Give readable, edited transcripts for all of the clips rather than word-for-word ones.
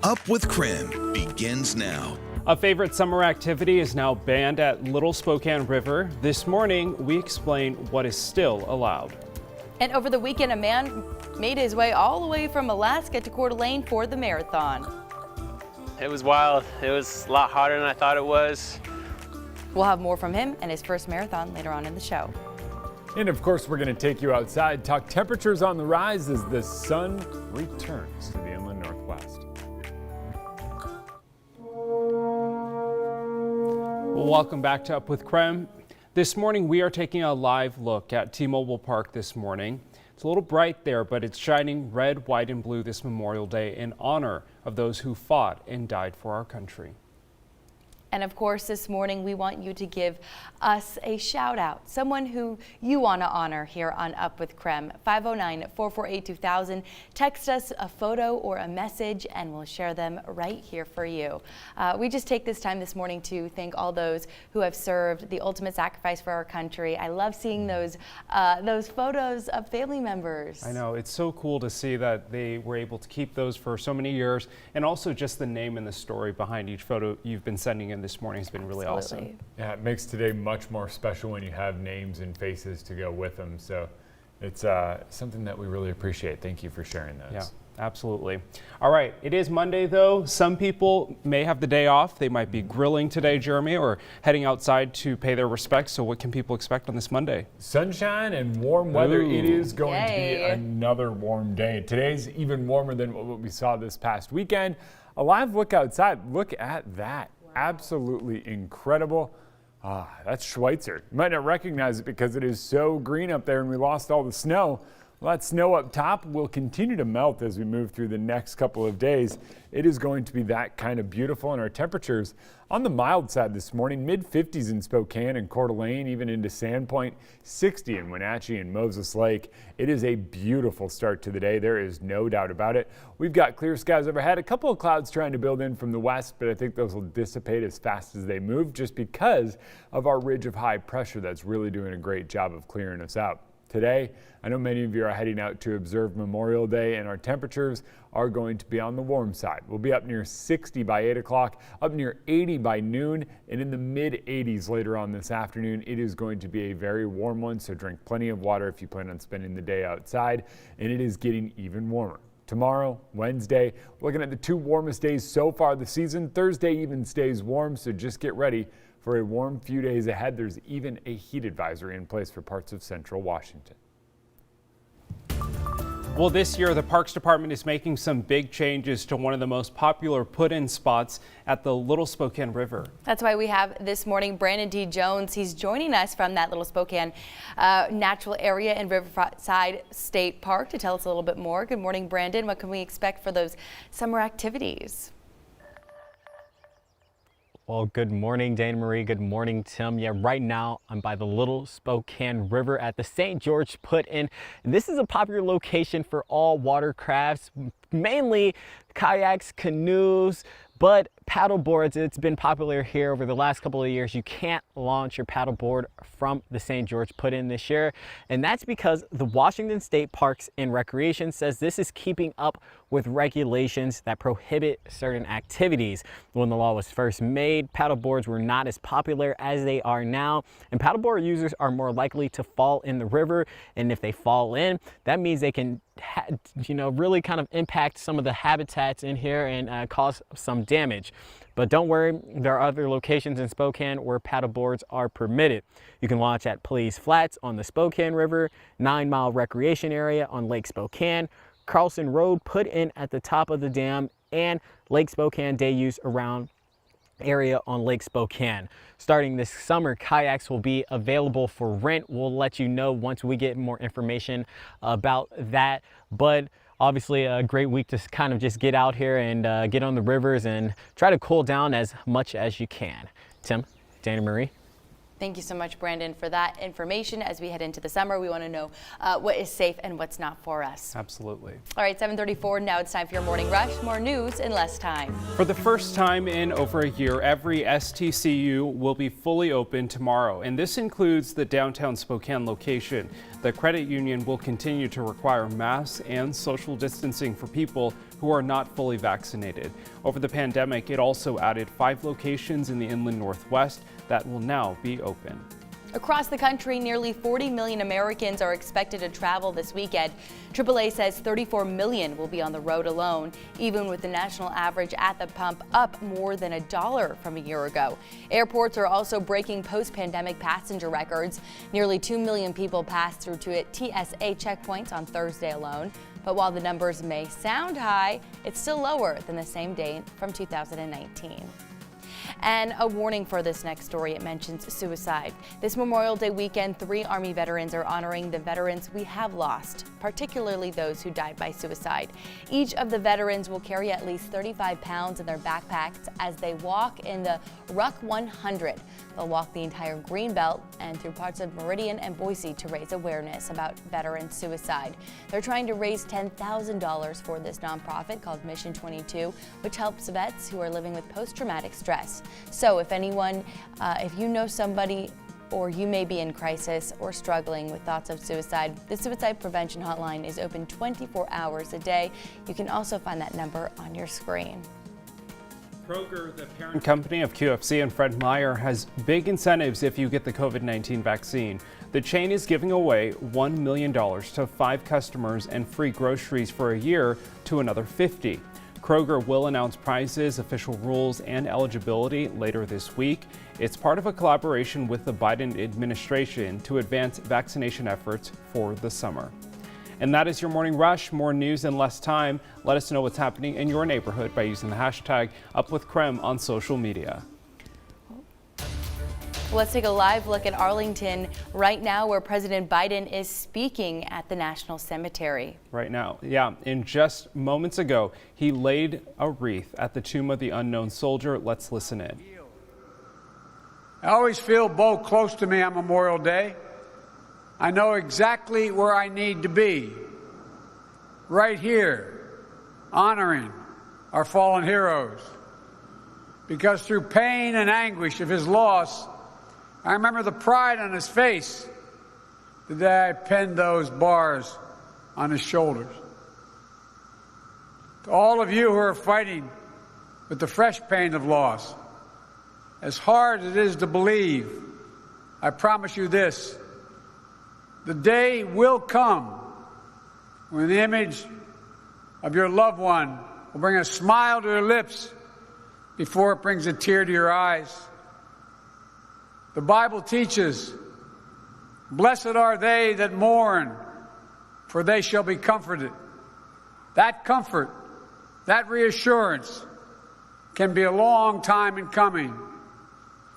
Up with KREM begins now. A favorite summer activity is now banned at Little Spokane River. This morning, we explain what is still allowed. And over the weekend, a man made his way all the way from Alaska to Coeur d'Alene for the marathon. It was wild. It was a lot hotter than I thought it was. We'll have more from him and his first marathon later on in the show. And of course, we're going to take you outside, talk temperatures on the rise as the sun returns to the inland northwest. Welcome back to Up with KREM. This morning we are taking a live look at T-Mobile Park this morning. It's a little bright there, but it's shining red, white, and blue this Memorial Day in honor of those who fought and died for our country. And of course, this morning we want you to give us a shout out, someone who you want to honor here on Up with KREM. 509-448-2000. Text us a photo or a message and we'll share them right here for you. We just take this time this morning to thank all those who have served the ultimate sacrifice for our country. I love seeing those photos of family members. I know, it's so cool to see that they were able to keep those for so many years, and also just the name and the story behind each photo you've been sending in this morning has been really awesome. Yeah, it makes today much more special when you have names and faces to go with them. So it's something that we really appreciate. Thank you for sharing those. Yeah, absolutely. All right, it is Monday though. Some people may have the day off. They might be grilling today, Jeremy, or heading outside to pay their respects. So what can people expect on this Monday? Sunshine and warm weather. Ooh. It is going to Yay. be another warm day. Today's even warmer than what we saw this past weekend. A live look outside. Look at that. Absolutely incredible. That's Schweitzer. You might not recognize it because it is so green up there and we lost all the snow. Well, that snow up top will continue to melt as we move through the next couple of days. It is going to be that kind of beautiful, and our temperatures on the mild side this morning, mid-50s in Spokane and Coeur d'Alene, even into Sandpoint, 60 in Wenatchee and Moses Lake. It is a beautiful start to the day. There is no doubt about it. We've got clear skies overhead, a couple of clouds trying to build in from the west, but I think those will dissipate as fast as they move just because of our ridge of high pressure that's really doing a great job of clearing us out. Today, I know many of you are heading out to observe Memorial Day, and our temperatures are going to be on the warm side. We'll be up near 60 by 8 o'clock, up near 80 by noon, and in the mid-80s later on this afternoon. It is going to be a very warm one, so drink plenty of water if you plan on spending the day outside, and it is getting even warmer. Tomorrow, Wednesday, looking at the two warmest days so far this season. Thursday even stays warm, so just get ready for a warm few days ahead. There's even a heat advisory in place for parts of central Washington. Well, this year, the Parks Department is making some big changes to one of the most popular put-in spots at the Little Spokane River. That's why we have this morning Brandon D. Jones. He's joining us from that Little Spokane natural area in Riverside State Park to tell us a little bit more. Good morning, Brandon. What can we expect for those summer activities? Well, good morning, Dana Marie. Good morning, Tim. Yeah, right now I'm by the Little Spokane River at the St. George Put-In. And this is a popular location for all watercrafts, mainly kayaks, canoes, but paddle boards. It's been popular here over the last couple of years. You can't launch your paddle board from the St. George Put-In this year, and that's because the Washington State Parks and Recreation says this is keeping up with regulations that prohibit certain activities. When the law was first made, paddle boards were not as popular as they are now, and paddleboard users are more likely to fall in the river, and if they fall in, that means they can really kind of impact some of the habitats in here and cause some damage. But don't worry, there are other locations in Spokane where paddle boards are permitted. You can launch at Please Flats on the Spokane River, 9 Mile Recreation Area on Lake Spokane, Carlson Road Put-In at the top of the dam, and Lake Spokane Day Use Around area on Lake Spokane. Starting this summer, kayaks will be available for rent. We'll let you know once we get more information about that. But obviously a great week to kind of just get out here and get on the rivers and try to cool down as much as you can. Tim, Dana Marie. Thank you so much, Brandon, for that information. As we head into the summer, we want to know what is safe and what's not for us. Absolutely. All right, 7:34. Now it's time for your morning rush. More news in less time. For the first time in over a year, every STCU will be fully open tomorrow, and this includes the downtown Spokane location. The credit union will continue to require masks and social distancing for people who are not fully vaccinated. Over the pandemic, it also added 5 locations in the inland Northwest that will now be open. Across the country, nearly 40 million Americans are expected to travel this weekend. AAA says 34 million will be on the road alone, even with the national average at the pump up more than $1 from a year ago. Airports are also breaking post-pandemic passenger records. Nearly 2 million people passed through TSA checkpoints on Thursday alone. But while the numbers may sound high, it's still lower than the same day from 2019. And a warning for this next story, it mentions suicide. This Memorial Day weekend, 3 Army veterans are honoring the veterans we have lost, particularly those who died by suicide. Each of the veterans will carry at least 35 pounds in their backpacks as they walk in the Ruck 100. They'll walk the entire Greenbelt and through parts of Meridian and Boise to raise awareness about veteran suicide. They're trying to raise $10,000 for this nonprofit called Mission 22, which helps vets who are living with post-traumatic stress. So if anyone, if you know somebody or you may be in crisis or struggling with thoughts of suicide, the Suicide Prevention Hotline is open 24 hours a day. You can also find that number on your screen. Kroger, the parent company of QFC and Fred Meyer, has big incentives if you get the COVID-19 vaccine. The chain is giving away $1 million to 5 customers and free groceries for a year to another 50. Kroger will announce prizes, official rules, and eligibility later this week. It's part of a collaboration with the Biden administration to advance vaccination efforts for the summer. And that is your Morning Rush. More news in less time. Let us know what's happening in your neighborhood by using the hashtag #UpWithKrem on social media. Let's take a live look at Arlington right now, where President Biden is speaking at the National Cemetery. Right now, yeah. In just moments ago, he laid a wreath at the tomb of the unknown soldier. Let's listen in. I always feel both close to me on Memorial Day. I know exactly where I need to be, right here, honoring our fallen heroes. Because through pain and anguish of his loss, I remember the pride on his face the day I pinned those bars on his shoulders. To all of you who are fighting with the fresh pain of loss, as hard as it is to believe, I promise you this: the day will come when the image of your loved one will bring a smile to your lips before it brings a tear to your eyes. The Bible teaches, "Blessed are they that mourn, for they shall be comforted." That comfort, that reassurance can be a long time in coming,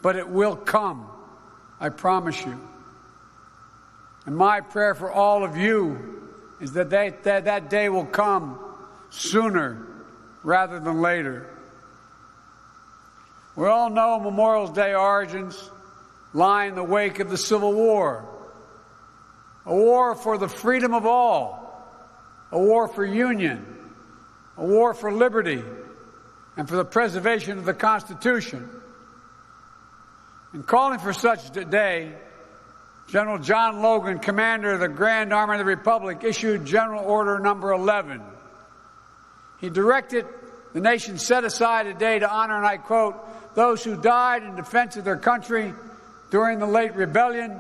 but it will come, I promise you. And my prayer for all of you is that that day will come sooner rather than later. We all know Memorial Day origins lie in the wake of the Civil War, a war for the freedom of all, a war for union, a war for liberty, and for the preservation of the Constitution. In calling for such a day, General John Logan, commander of the Grand Army of the Republic, issued General Order Number 11. He directed the nation set aside a day to honor, and I quote, "those who died in defense of their country during the late rebellion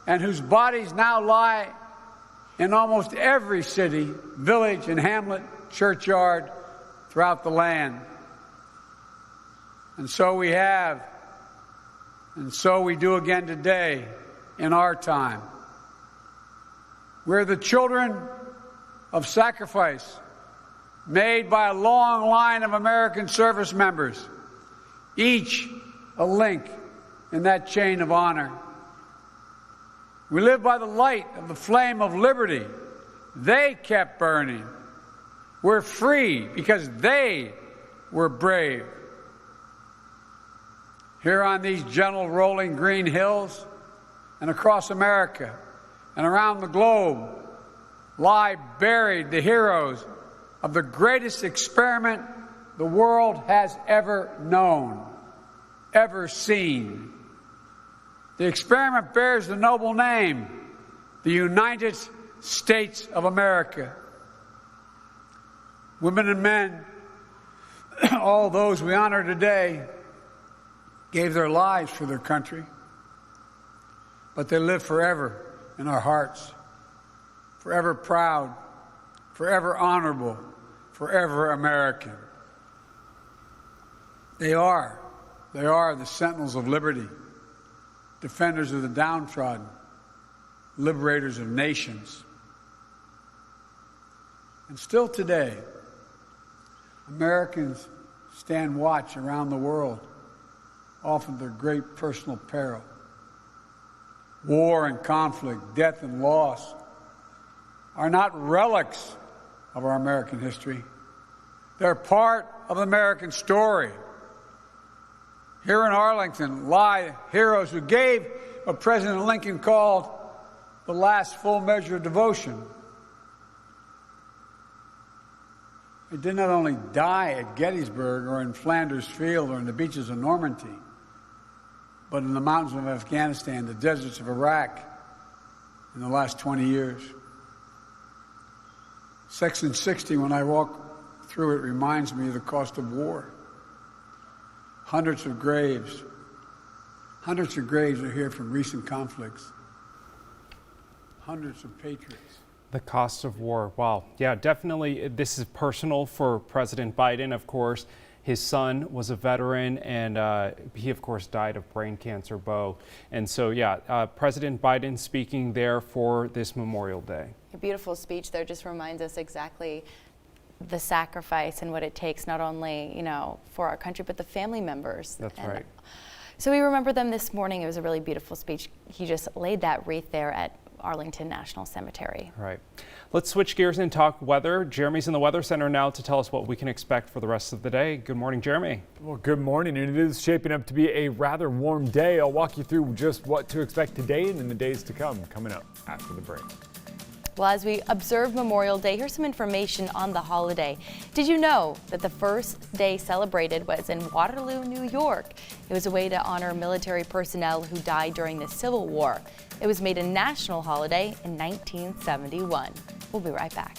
and whose bodies now lie in almost every city, village, and hamlet, churchyard throughout the land." And so we have, and so we do again today in our time. We're the children of sacrifice made by a long line of American service members, each a link in that chain of honor. We live by the light of the flame of liberty they kept burning. We're free because they were brave. Here on these gentle rolling green hills and across America and around the globe lie buried the heroes of the greatest experiment the world has ever known, ever seen. The experiment bears the noble name, the United States of America. Women and men, all those we honor today, gave their lives for their country, but they live forever in our hearts, forever proud, forever honorable, forever American. They are the sentinels of liberty, defenders of the downtrodden, liberators of nations. And still today, Americans stand watch around the world, often at their great personal peril. War and conflict, death and loss are not relics of our American history. They're part of the American story. Here in Arlington lie heroes who gave what President Lincoln called the last full measure of devotion. They did not only die at Gettysburg or in Flanders Field or in the beaches of Normandy, but in the mountains of Afghanistan, the deserts of Iraq in the last 20 years. Section 60, when I walk through it, reminds me of the cost of war. Hundreds of graves are here from recent conflicts. Hundreds of patriots. The cost of war. Wow. Yeah, definitely. This is personal for President Biden, of course. His son was a veteran, and he, of course, died of brain cancer, Bo. And so, yeah, President Biden speaking there for this Memorial Day. A beautiful speech there, just reminds us exactly the sacrifice and what it takes, not only, for our country, but the family members. That's right. So we remember them this morning. It was a really beautiful speech. He just laid that wreath there at Arlington National Cemetery. Right. Let's switch gears and talk weather. Jeremy's in the Weather Center now to tell us what we can expect for the rest of the day. Good morning, Jeremy. Well, good morning, and it is shaping up to be a rather warm day. I'll walk you through just what to expect today and in the days to come, coming up after the break. Well, as we observe Memorial Day, here's some information on the holiday. Did you know that the first day celebrated was in Waterloo, New York? It was a way to honor military personnel who died during the Civil War. It was made a national holiday in 1971. We'll be right back.